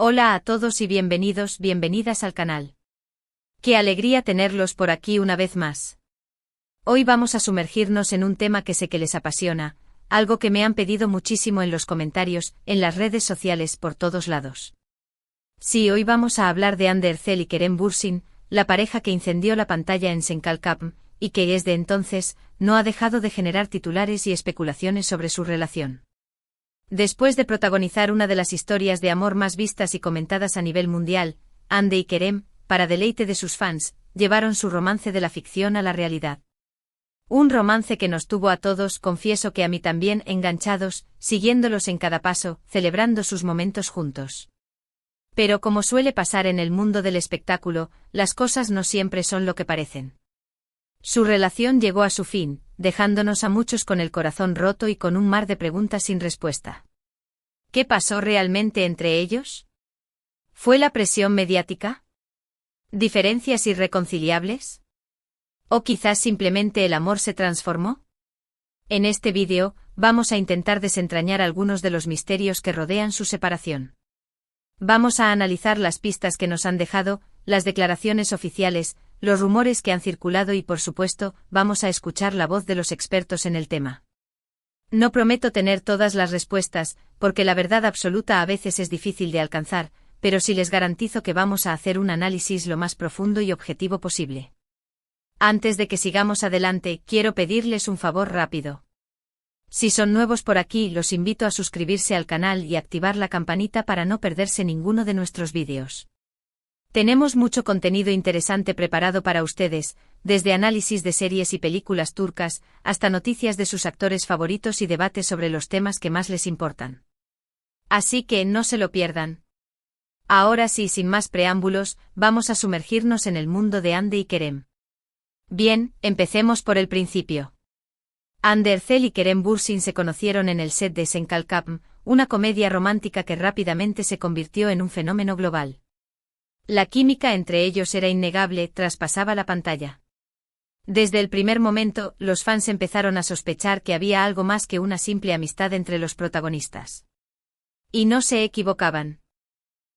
Hola a todos y bienvenidas al canal. Qué alegría tenerlos por aquí una vez más. Hoy vamos a sumergirnos en un tema que sé que les apasiona, algo que me han pedido muchísimo en los comentarios, en las redes sociales, por todos lados. Sí, hoy vamos a hablar de Ander Zel y Kerem Bürsin, la pareja que incendió la pantalla en Senkalkapm, y que desde entonces no ha dejado de generar titulares y especulaciones sobre su relación. Después de protagonizar una de las historias de amor más vistas y comentadas a nivel mundial, Hande y Kerem, para deleite de sus fans, llevaron su romance de la ficción a la realidad. Un romance que nos tuvo a todos, confieso que a mí también, enganchados, siguiéndolos en cada paso, celebrando sus momentos juntos. Pero como suele pasar en el mundo del espectáculo, las cosas no siempre son lo que parecen. Su relación llegó a su fin, dejándonos a muchos con el corazón roto y con un mar de preguntas sin respuesta. ¿Qué pasó realmente entre ellos? ¿Fue la presión mediática? ¿Diferencias irreconciliables? ¿O quizás simplemente el amor se transformó? En este vídeo, vamos a intentar desentrañar algunos de los misterios que rodean su separación. Vamos a analizar las pistas que nos han dejado, las declaraciones oficiales, los rumores que han circulado y por supuesto, vamos a escuchar la voz de los expertos en el tema. No prometo tener todas las respuestas, porque la verdad absoluta a veces es difícil de alcanzar, pero sí les garantizo que vamos a hacer un análisis lo más profundo y objetivo posible. Antes de que sigamos adelante, quiero pedirles un favor rápido. Si son nuevos por aquí, los invito a suscribirse al canal y activar la campanita para no perderse ninguno de nuestros vídeos. Tenemos mucho contenido interesante preparado para ustedes, desde análisis de series y películas turcas, hasta noticias de sus actores favoritos y debates sobre los temas que más les importan. Así que no se lo pierdan. Ahora sí, sin más preámbulos, vamos a sumergirnos en el mundo de Hande y Kerem. Bien, empecemos por el principio. Ander Zel y Kerem Bürsin se conocieron en el set de Senkalkapm, una comedia romántica que rápidamente se convirtió en un fenómeno global. La química entre ellos era innegable, traspasaba la pantalla. Desde el primer momento, los fans empezaron a sospechar que había algo más que una simple amistad entre los protagonistas. Y no se equivocaban.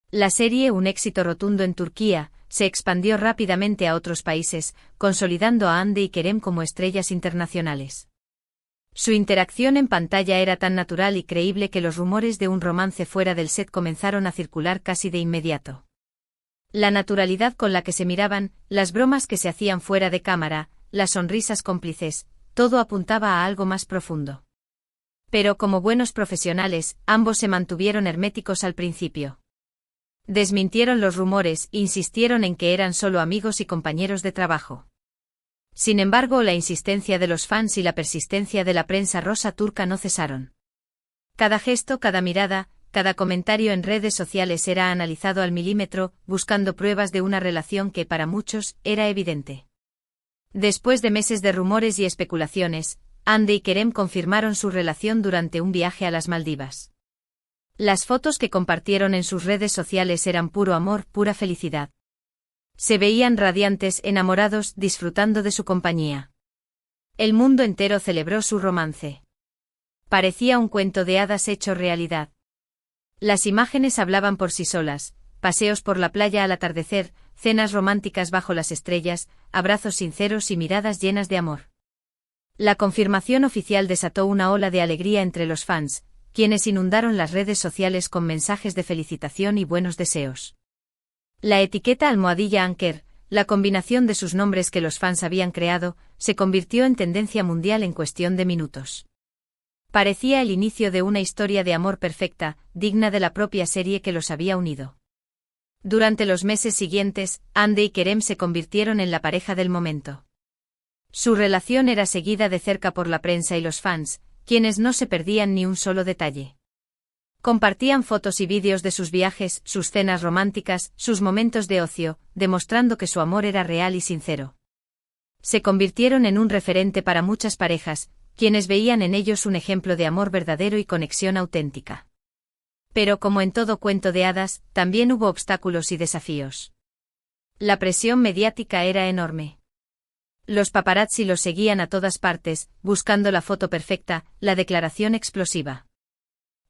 La serie, un éxito rotundo en Turquía, se expandió rápidamente a otros países, consolidando a Hande y Kerem como estrellas internacionales. Su interacción en pantalla era tan natural y creíble que los rumores de un romance fuera del set comenzaron a circular casi de inmediato. La naturalidad con la que se miraban, las bromas que se hacían fuera de cámara, las sonrisas cómplices, todo apuntaba a algo más profundo. Pero como buenos profesionales, ambos se mantuvieron herméticos al principio. Desmintieron los rumores, insistieron en que eran solo amigos y compañeros de trabajo. Sin embargo, la insistencia de los fans y la persistencia de la prensa rosa turca no cesaron. Cada gesto, cada mirada, cada comentario en redes sociales era analizado al milímetro, buscando pruebas de una relación que para muchos era evidente. Después de meses de rumores y especulaciones, Hande y Kerem confirmaron su relación durante un viaje a las Maldivas. Las fotos que compartieron en sus redes sociales eran puro amor, pura felicidad. Se veían radiantes, enamorados, disfrutando de su compañía. El mundo entero celebró su romance. Parecía un cuento de hadas hecho realidad. Las imágenes hablaban por sí solas: paseos por la playa al atardecer, cenas románticas bajo las estrellas, abrazos sinceros y miradas llenas de amor. La confirmación oficial desató una ola de alegría entre los fans, quienes inundaron las redes sociales con mensajes de felicitación y buenos deseos. La etiqueta #Anker, la combinación de sus nombres que los fans habían creado, se convirtió en tendencia mundial en cuestión de minutos. Parecía el inicio de una historia de amor perfecta, digna de la propia serie que los había unido. Durante los meses siguientes, Hande y Kerem se convirtieron en la pareja del momento. Su relación era seguida de cerca por la prensa y los fans, quienes no se perdían ni un solo detalle. Compartían fotos y vídeos de sus viajes, sus cenas románticas, sus momentos de ocio, demostrando que su amor era real y sincero. Se convirtieron en un referente para muchas parejas, quienes veían en ellos un ejemplo de amor verdadero y conexión auténtica. Pero como en todo cuento de hadas, también hubo obstáculos y desafíos. La presión mediática era enorme. Los paparazzi los seguían a todas partes, buscando la foto perfecta, la declaración explosiva.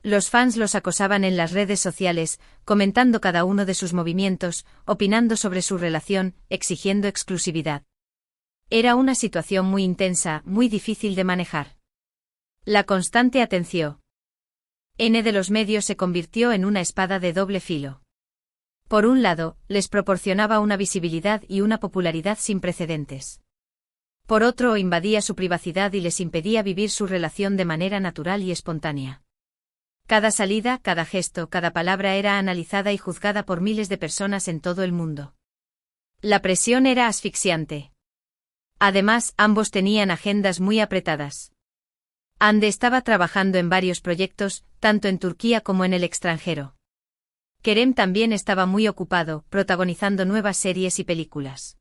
Los fans los acosaban en las redes sociales, comentando cada uno de sus movimientos, opinando sobre su relación, exigiendo exclusividad. Era una situación muy intensa, muy difícil de manejar. La constante atención de los medios se convirtió en una espada de doble filo. Por un lado, les proporcionaba una visibilidad y una popularidad sin precedentes. Por otro, invadía su privacidad y les impedía vivir su relación de manera natural y espontánea. Cada salida, cada gesto, cada palabra era analizada y juzgada por miles de personas en todo el mundo. La presión era asfixiante. Además, ambos tenían agendas muy apretadas. Hande estaba trabajando en varios proyectos, tanto en Turquía como en el extranjero. Kerem también estaba muy ocupado, protagonizando nuevas series y películas.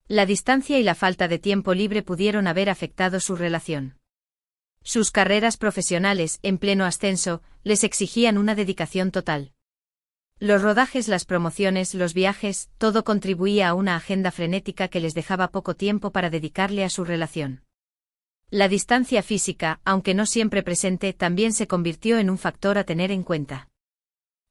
La distancia y la falta de tiempo libre pudieron haber afectado su relación. Sus carreras profesionales, en pleno ascenso, les exigían una dedicación total. Los rodajes, las promociones, los viajes, todo contribuía a una agenda frenética que les dejaba poco tiempo para dedicarle a su relación. La distancia física, aunque no siempre presente, también se convirtió en un factor a tener en cuenta.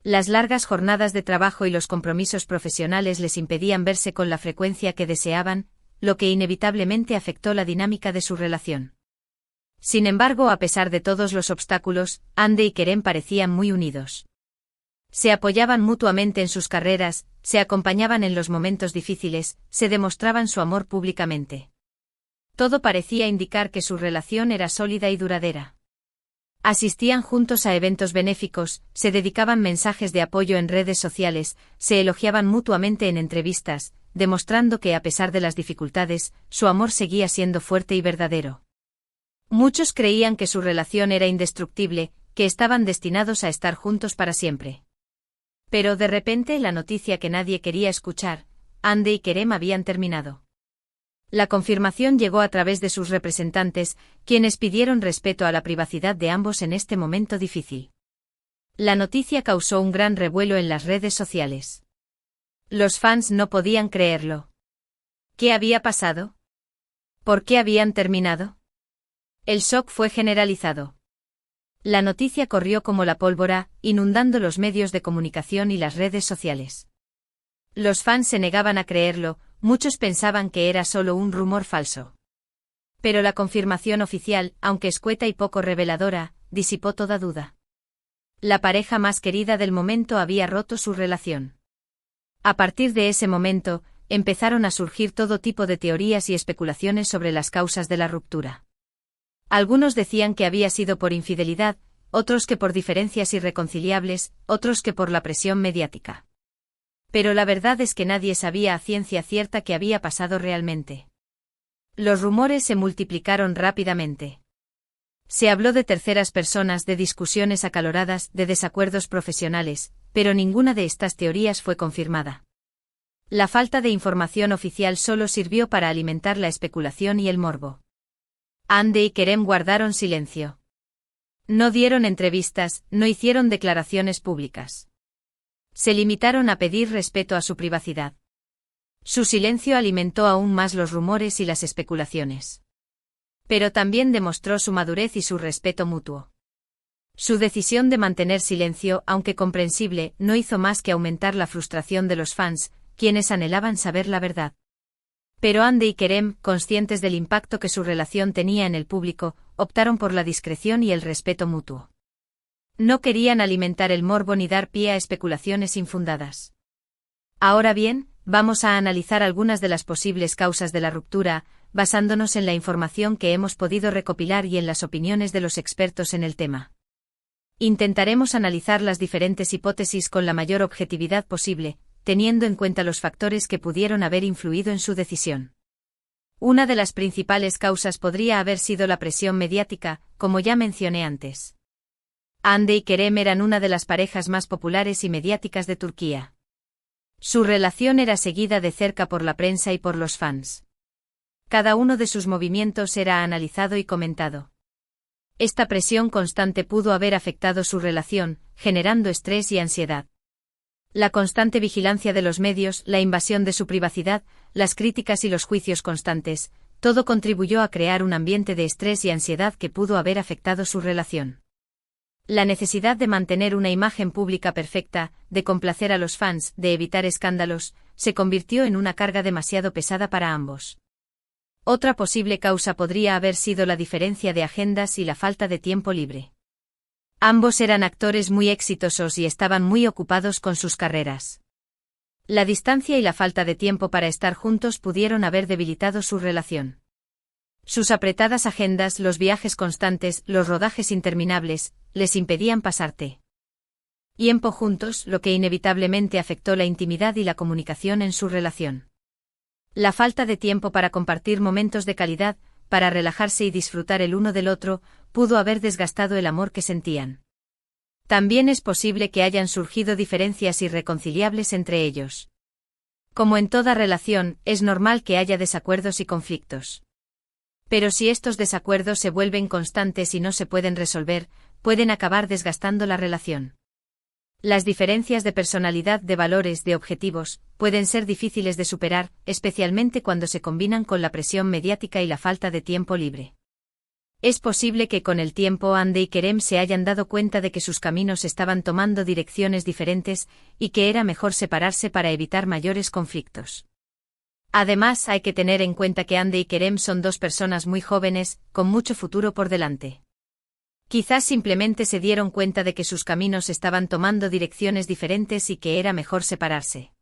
Las largas jornadas de trabajo y los compromisos profesionales les impedían verse con la frecuencia que deseaban, lo que inevitablemente afectó la dinámica de su relación. Sin embargo, a pesar de todos los obstáculos, Hande y Kerem parecían muy unidos. Se apoyaban mutuamente en sus carreras, se acompañaban en los momentos difíciles, se demostraban su amor públicamente. Todo parecía indicar que su relación era sólida y duradera. Asistían juntos a eventos benéficos, se dedicaban mensajes de apoyo en redes sociales, se elogiaban mutuamente en entrevistas, demostrando que a pesar de las dificultades, su amor seguía siendo fuerte y verdadero. Muchos creían que su relación era indestructible, que estaban destinados a estar juntos para siempre. Pero de repente la noticia que nadie quería escuchar, Hande y Kerem habían terminado. La confirmación llegó a través de sus representantes, quienes pidieron respeto a la privacidad de ambos en este momento difícil. La noticia causó un gran revuelo en las redes sociales. Los fans no podían creerlo. ¿Qué había pasado? ¿Por qué habían terminado? El shock fue generalizado. La noticia corrió como la pólvora, inundando los medios de comunicación y las redes sociales. Los fans se negaban a creerlo, muchos pensaban que era solo un rumor falso. Pero la confirmación oficial, aunque escueta y poco reveladora, disipó toda duda. La pareja más querida del momento había roto su relación. A partir de ese momento, empezaron a surgir todo tipo de teorías y especulaciones sobre las causas de la ruptura. Algunos decían que había sido por infidelidad, otros que por diferencias irreconciliables, otros que por la presión mediática. Pero la verdad es que nadie sabía a ciencia cierta qué había pasado realmente. Los rumores se multiplicaron rápidamente. Se habló de terceras personas, de discusiones acaloradas, de desacuerdos profesionales, pero ninguna de estas teorías fue confirmada. La falta de información oficial solo sirvió para alimentar la especulación y el morbo. Hande y Kerem guardaron silencio. No dieron entrevistas, no hicieron declaraciones públicas. Se limitaron a pedir respeto a su privacidad. Su silencio alimentó aún más los rumores y las especulaciones. Pero también demostró su madurez y su respeto mutuo. Su decisión de mantener silencio, aunque comprensible, no hizo más que aumentar la frustración de los fans, quienes anhelaban saber la verdad. Pero Hande y Kerem, conscientes del impacto que su relación tenía en el público, optaron por la discreción y el respeto mutuo. No querían alimentar el morbo ni dar pie a especulaciones infundadas. Ahora bien, vamos a analizar algunas de las posibles causas de la ruptura, basándonos en la información que hemos podido recopilar y en las opiniones de los expertos en el tema. Intentaremos analizar las diferentes hipótesis con la mayor objetividad posible, teniendo en cuenta los factores que pudieron haber influido en su decisión. Una de las principales causas podría haber sido la presión mediática, como ya mencioné antes. Hande y Kerem eran una de las parejas más populares y mediáticas de Turquía. Su relación era seguida de cerca por la prensa y por los fans. Cada uno de sus movimientos era analizado y comentado. Esta presión constante pudo haber afectado su relación, generando estrés y ansiedad. La constante vigilancia de los medios, la invasión de su privacidad, las críticas y los juicios constantes, todo contribuyó a crear un ambiente de estrés y ansiedad que pudo haber afectado su relación. La necesidad de mantener una imagen pública perfecta, de complacer a los fans, de evitar escándalos, se convirtió en una carga demasiado pesada para ambos. Otra posible causa podría haber sido la diferencia de agendas y la falta de tiempo libre. Ambos eran actores muy exitosos y estaban muy ocupados con sus carreras. La distancia y la falta de tiempo para estar juntos pudieron haber debilitado su relación. Sus apretadas agendas, los viajes constantes, los rodajes interminables, les impedían pasar tiempo juntos, lo que inevitablemente afectó la intimidad y la comunicación en su relación. La falta de tiempo para compartir momentos de calidad, para relajarse y disfrutar el uno del otro, pudo haber desgastado el amor que sentían. También es posible que hayan surgido diferencias irreconciliables entre ellos. Como en toda relación, es normal que haya desacuerdos y conflictos. Pero si estos desacuerdos se vuelven constantes y no se pueden resolver, pueden acabar desgastando la relación. Las diferencias de personalidad, de valores, de objetivos, pueden ser difíciles de superar, especialmente cuando se combinan con la presión mediática y la falta de tiempo libre. Es posible que con el tiempo Hande y Kerem se hayan dado cuenta de que sus caminos estaban tomando direcciones diferentes y que era mejor separarse para evitar mayores conflictos. Además, hay que tener en cuenta que Hande y Kerem son dos personas muy jóvenes, con mucho futuro por delante. Quizás simplemente se dieron cuenta de que sus caminos estaban tomando direcciones diferentes y que era mejor separarse.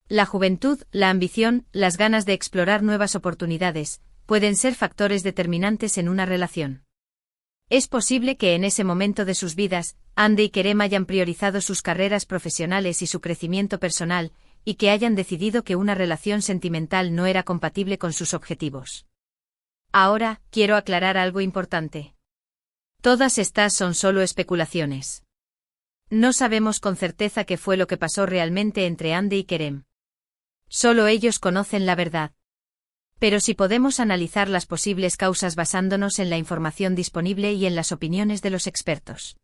La juventud, la ambición, las ganas de explorar nuevas oportunidades, pueden ser factores determinantes en una relación. Es posible que en ese momento de sus vidas, Hande y Kerem hayan priorizado sus carreras profesionales y su crecimiento personal, y que hayan decidido que una relación sentimental no era compatible con sus objetivos. Ahora, quiero aclarar algo importante. Todas estas son solo especulaciones. No sabemos con certeza qué fue lo que pasó realmente entre Hande y Kerem. Solo ellos conocen la verdad. Pero sí podemos analizar las posibles causas basándonos en la información disponible y en las opiniones de los expertos.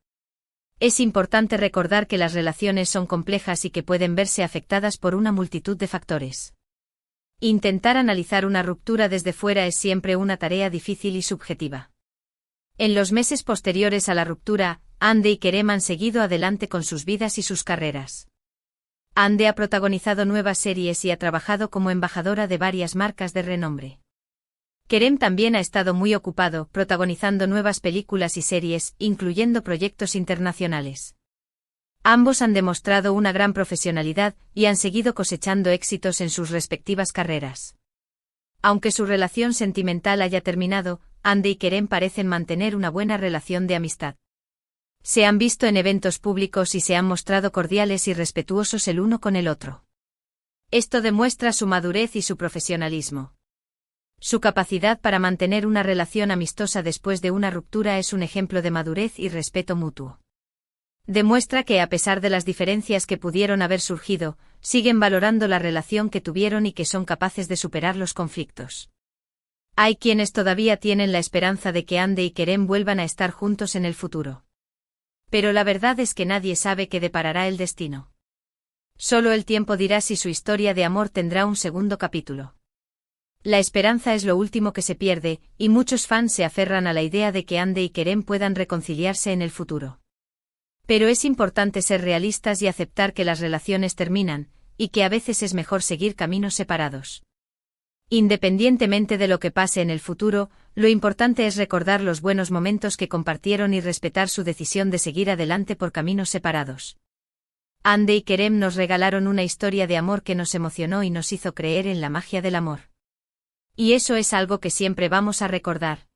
Es importante recordar que las relaciones son complejas y que pueden verse afectadas por una multitud de factores. Intentar analizar una ruptura desde fuera es siempre una tarea difícil y subjetiva. En los meses posteriores a la ruptura, Hande y Kerem han seguido adelante con sus vidas y sus carreras. Hande ha protagonizado nuevas series y ha trabajado como embajadora de varias marcas de renombre. Kerem también ha estado muy ocupado, protagonizando nuevas películas y series, incluyendo proyectos internacionales. Ambos han demostrado una gran profesionalidad y han seguido cosechando éxitos en sus respectivas carreras. Aunque su relación sentimental haya terminado, Hande y Kerem parecen mantener una buena relación de amistad. Se han visto en eventos públicos y se han mostrado cordiales y respetuosos el uno con el otro. Esto demuestra su madurez y su profesionalismo. Su capacidad para mantener una relación amistosa después de una ruptura es un ejemplo de madurez y respeto mutuo. Demuestra que a pesar de las diferencias que pudieron haber surgido, siguen valorando la relación que tuvieron y que son capaces de superar los conflictos. Hay quienes todavía tienen la esperanza de que Hande y Kerem vuelvan a estar juntos en el futuro. Pero la verdad es que nadie sabe qué deparará el destino. Solo el tiempo dirá si su historia de amor tendrá un segundo capítulo. La esperanza es lo último que se pierde, y muchos fans se aferran a la idea de que Hande y Kerem puedan reconciliarse en el futuro. Pero es importante ser realistas y aceptar que las relaciones terminan, y que a veces es mejor seguir caminos separados. Independientemente de lo que pase en el futuro, lo importante es recordar los buenos momentos que compartieron y respetar su decisión de seguir adelante por caminos separados. Hande y Kerem nos regalaron una historia de amor que nos emocionó y nos hizo creer en la magia del amor. Y eso es algo que siempre vamos a recordar.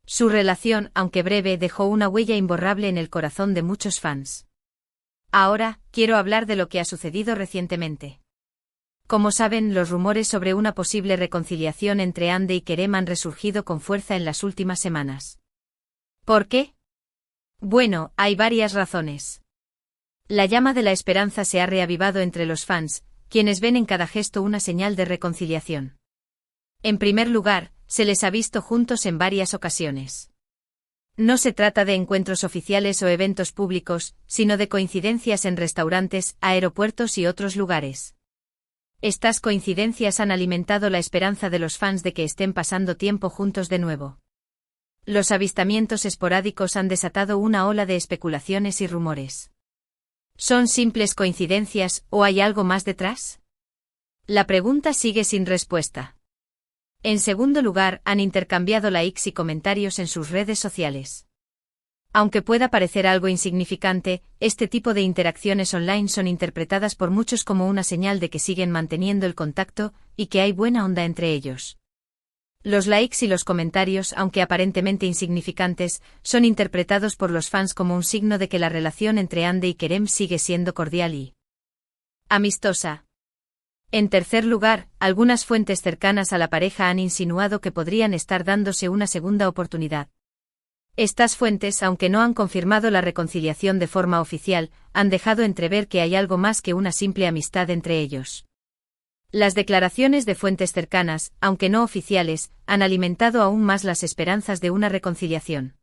Su relación, aunque breve, dejó una huella imborrable en el corazón de muchos fans. Ahora, quiero hablar de lo que ha sucedido recientemente. Como saben, los rumores sobre una posible reconciliación entre Hande y Kerem han resurgido con fuerza en las últimas semanas. ¿Por qué? Bueno, hay varias razones. La llama de la esperanza se ha reavivado entre los fans, quienes ven en cada gesto una señal de reconciliación. En primer lugar, se les ha visto juntos en varias ocasiones. No se trata de encuentros oficiales o eventos públicos, sino de coincidencias en restaurantes, aeropuertos y otros lugares. Estas coincidencias han alimentado la esperanza de los fans de que estén pasando tiempo juntos de nuevo. Los avistamientos esporádicos han desatado una ola de especulaciones y rumores. ¿Son simples coincidencias o hay algo más detrás? La pregunta sigue sin respuesta. En segundo lugar, han intercambiado likes y comentarios en sus redes sociales. Aunque pueda parecer algo insignificante, este tipo de interacciones online son interpretadas por muchos como una señal de que siguen manteniendo el contacto y que hay buena onda entre ellos. Los likes y los comentarios, aunque aparentemente insignificantes, son interpretados por los fans como un signo de que la relación entre Hande y Kerem sigue siendo cordial y amistosa. En tercer lugar, algunas fuentes cercanas a la pareja han insinuado que podrían estar dándose una segunda oportunidad. Estas fuentes, aunque no han confirmado la reconciliación de forma oficial, han dejado entrever que hay algo más que una simple amistad entre ellos. Las declaraciones de fuentes cercanas, aunque no oficiales, han alimentado aún más las esperanzas de una reconciliación.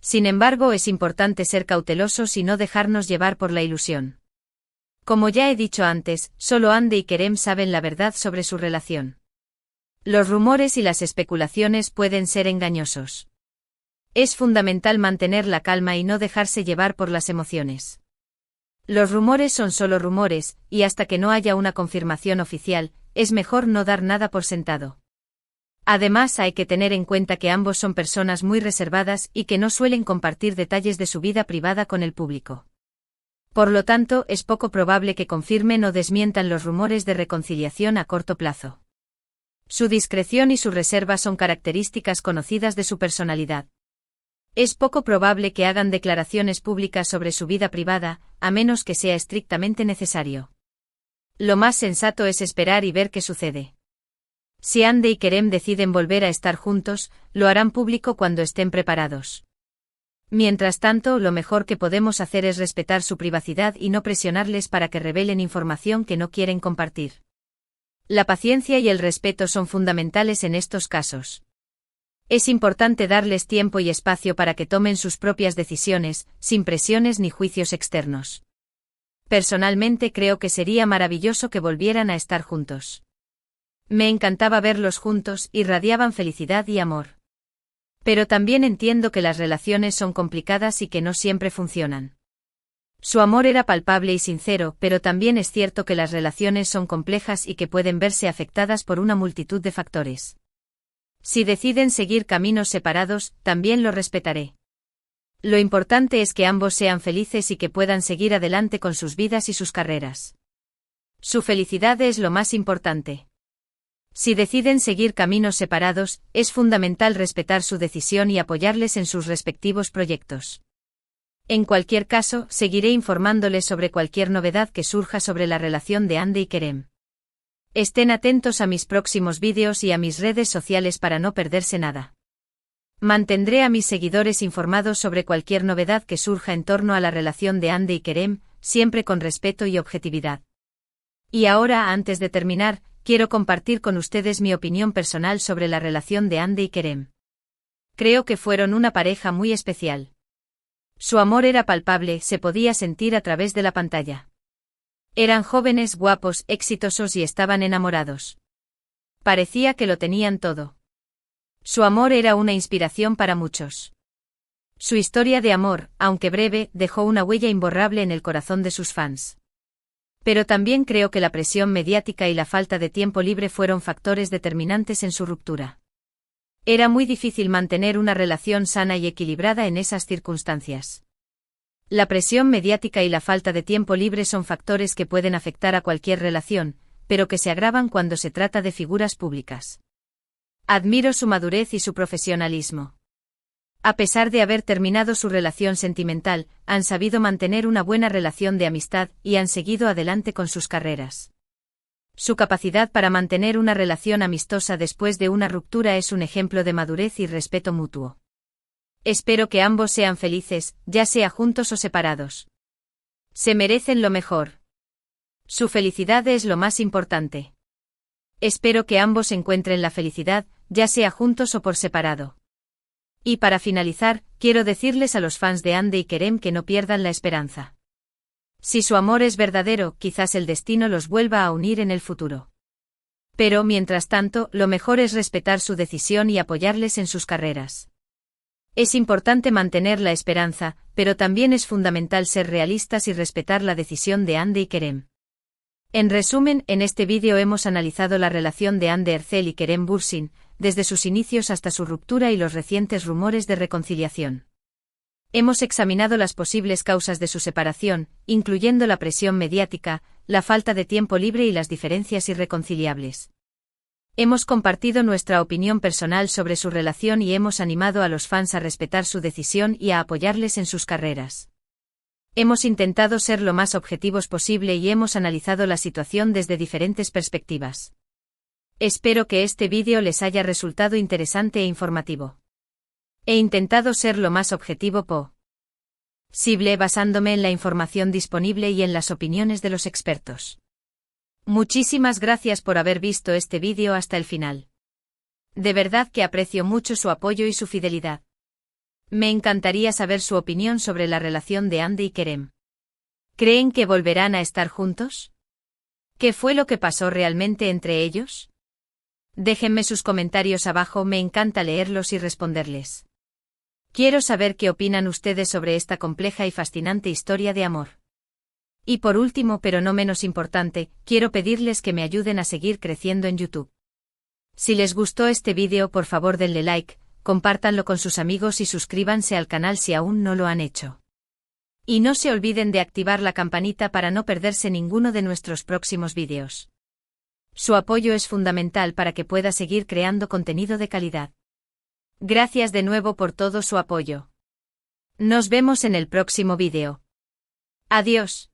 Sin embargo, es importante ser cautelosos y no dejarnos llevar por la ilusión. Como ya he dicho antes, solo Hande y Kerem saben la verdad sobre su relación. Los rumores y las especulaciones pueden ser engañosos. Es fundamental mantener la calma y no dejarse llevar por las emociones. Los rumores son solo rumores, y hasta que no haya una confirmación oficial, es mejor no dar nada por sentado. Además, hay que tener en cuenta que ambos son personas muy reservadas y que no suelen compartir detalles de su vida privada con el público. Por lo tanto, es poco probable que confirmen o desmientan los rumores de reconciliación a corto plazo. Su discreción y su reserva son características conocidas de su personalidad. Es poco probable que hagan declaraciones públicas sobre su vida privada, a menos que sea estrictamente necesario. Lo más sensato es esperar y ver qué sucede. Si Hande y Kerem deciden volver a estar juntos, lo harán público cuando estén preparados. Mientras tanto, lo mejor que podemos hacer es respetar su privacidad y no presionarles para que revelen información que no quieren compartir. La paciencia y el respeto son fundamentales en estos casos. Es importante darles tiempo y espacio para que tomen sus propias decisiones, sin presiones ni juicios externos. Personalmente creo que sería maravilloso que volvieran a estar juntos. Me encantaba verlos juntos, irradiaban felicidad y amor. Pero también entiendo que las relaciones son complicadas y que no siempre funcionan. Su amor era palpable y sincero, pero también es cierto que las relaciones son complejas y que pueden verse afectadas por una multitud de factores. Si deciden seguir caminos separados, también lo respetaré. Lo importante es que ambos sean felices y que puedan seguir adelante con sus vidas y sus carreras. Su felicidad es lo más importante. Si deciden seguir caminos separados, es fundamental respetar su decisión y apoyarles en sus respectivos proyectos. En cualquier caso, seguiré informándoles sobre cualquier novedad que surja sobre la relación de Hande y Kerem. Estén atentos a mis próximos vídeos y a mis redes sociales para no perderse nada. Mantendré a mis seguidores informados sobre cualquier novedad que surja en torno a la relación de Hande y Kerem, siempre con respeto y objetividad. Y ahora, antes de terminar, quiero compartir con ustedes mi opinión personal sobre la relación de Hande y Kerem. Creo que fueron una pareja muy especial. Su amor era palpable, se podía sentir a través de la pantalla. Eran jóvenes, guapos, exitosos y estaban enamorados. Parecía que lo tenían todo. Su amor era una inspiración para muchos. Su historia de amor, aunque breve, dejó una huella imborrable en el corazón de sus fans. Pero también creo que la presión mediática y la falta de tiempo libre fueron factores determinantes en su ruptura. Era muy difícil mantener una relación sana y equilibrada en esas circunstancias. La presión mediática y la falta de tiempo libre son factores que pueden afectar a cualquier relación, pero que se agravan cuando se trata de figuras públicas. Admiro su madurez y su profesionalismo. A pesar de haber terminado su relación sentimental, han sabido mantener una buena relación de amistad y han seguido adelante con sus carreras. Su capacidad para mantener una relación amistosa después de una ruptura es un ejemplo de madurez y respeto mutuo. Espero que ambos sean felices, ya sea juntos o separados. Se merecen lo mejor. Su felicidad es lo más importante. Espero que ambos encuentren la felicidad, ya sea juntos o por separado. Y para finalizar, quiero decirles a los fans de Hande y Kerem que no pierdan la esperanza. Si su amor es verdadero, quizás el destino los vuelva a unir en el futuro. Pero, mientras tanto, lo mejor es respetar su decisión y apoyarles en sus carreras. Es importante mantener la esperanza, pero también es fundamental ser realistas y respetar la decisión de Hande y Kerem. En resumen, en este vídeo hemos analizado la relación de Hande Erçel y Kerem Bürsin, desde sus inicios hasta su ruptura y los recientes rumores de reconciliación. Hemos examinado las posibles causas de su separación, incluyendo la presión mediática, la falta de tiempo libre y las diferencias irreconciliables. Hemos compartido nuestra opinión personal sobre su relación y hemos animado a los fans a respetar su decisión y a apoyarles en sus carreras. Hemos intentado ser lo más objetivos posible y hemos analizado la situación desde diferentes perspectivas. Espero que este vídeo les haya resultado interesante e informativo. He intentado ser lo más objetivo posible basándome en la información disponible y en las opiniones de los expertos. Muchísimas gracias por haber visto este vídeo hasta el final. De verdad que aprecio mucho su apoyo y su fidelidad. Me encantaría saber su opinión sobre la relación de Hande y Kerem. ¿Creen que volverán a estar juntos? ¿Qué fue lo que pasó realmente entre ellos? Déjenme sus comentarios abajo, me encanta leerlos y responderles. Quiero saber qué opinan ustedes sobre esta compleja y fascinante historia de amor. Y por último, pero no menos importante, quiero pedirles que me ayuden a seguir creciendo en YouTube. Si les gustó este vídeo, por favor denle like, compártanlo con sus amigos y suscríbanse al canal si aún no lo han hecho. Y no se olviden de activar la campanita para no perderse ninguno de nuestros próximos vídeos. Su apoyo es fundamental para que pueda seguir creando contenido de calidad. Gracias de nuevo por todo su apoyo. Nos vemos en el próximo vídeo. Adiós.